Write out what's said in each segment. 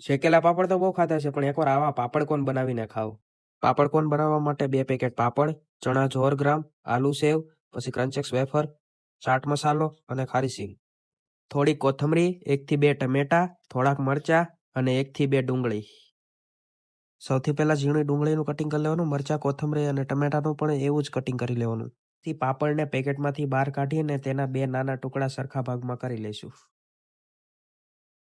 શેકેલા પાપડ તો બહુ ખાધા છે, પણ એકવાર આવા પાપડ કોણ બનાવીને ખાવ. પાપડ કોણ બનાવવા માટે 2 પેકેટ પાપડ, ચણા 100 ગ્રામ, આલુ સેવ, પછી ક્રંચેક્સ વેફર, ચાટ મસાલો અને ખારી સિંગ. થોડી કોથમરી, 1 થી 2 ટમેટા, થોડાક મરચા અને 1 થી 2 ડુંગળી. સૌથી પહેલા ઝીણી ડુંગળીનું કટિંગ કરી લેવાનું, મરચા, કોથમરી અને ટમેટાનું પણ એવું જ કટિંગ કરી લેવાનું. થી પાપડને પેકેટમાંથી બહાર કાઢીને તેના 2 નાના ટુકડા સરખા ભાગમાં કરી લઈશું.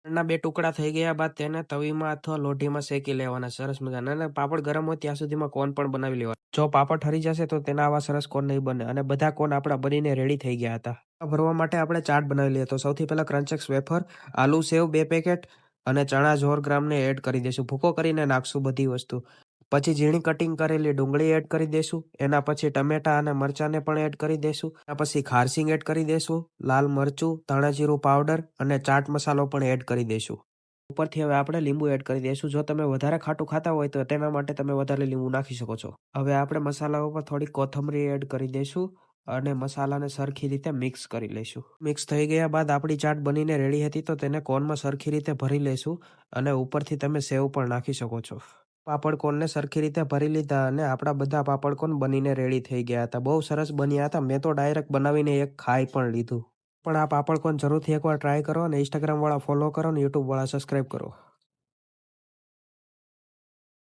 પાપડના 2 ટુકડા થઈ ગયા બાદ તેને તવીમાં અથવા લોઢીમાં શેકી લેવાના સરસ મજાના, અને પાપડ ગરમ હોય ત્યાં સુધીમાં કોન પણ બનાવી લેવાના. જો પાપડ ઠરી જશે તો તેના આવા સરસ કોન નહીં બને, અને બધા કોન આપણા બનીને રેડી થઈ ગયા હતા. ભરવા માટે આપણે ચાટ બનાવી લઈએ. તો સૌથી પહેલા ક્રંચેક્સ વેફર, આલુ સેવ 2 પેકેટ અને ચણા 100 ગ્રામને એડ કરી દઈશું. ભૂકો કરીને નાખશું બધી વસ્તુ. પછી ઝીણી કટિંગ કરેલી ડુંગળી એડ કરી દઈશું. એના પછી ટમેટા અને મરચાંને પણ એડ કરી દઈશું. એના પછી ખારસિંગ એડ કરી દઈશું, લાલ મરચું, ધાણા જીરું પાવડર અને ચાટ મસાલો પણ એડ કરી દઈશું. ઉપરથી હવે આપણે લીંબુ એડ કરી દઈશું. જો તમે વધારે ખાટું ખાતા હોય તો તેના માટે તમે વધારે લીંબુ નાખી શકો છો. હવે આપણે મસાલા ઉપર થોડી કોથમરી એડ કરી દઈશું અને મસાલાને સરખી રીતે મિક્સ કરી લઈશું. મિક્સ થઈ ગયા બાદ આપણી ચાટ બનીને રેડી હતી, તો તેને કોનમાં સરખી રીતે ભરી લઈશું અને ઉપરથી તમે સેવ પણ નાખી શકો છો. પાપડ કોનને સરખી રીતે ભરી લીધા અને આપણા બધા પાપડ કોન બનીને રેડી થઈ ગયા હતા. બહુ સરસ બન્યા હતા. મેં તો ડાયરેક્ટ બનાવીને એક ખાઈ પણ લીધું. પણ આ પાપડ કોન જરૂરથી એકવાર ટ્રાય કરો અને ઇન્સ્ટાગ્રામ વાળા ફોલો કરો અને યુટ્યુબ વાળા સબસ્ક્રાઈબ કરો.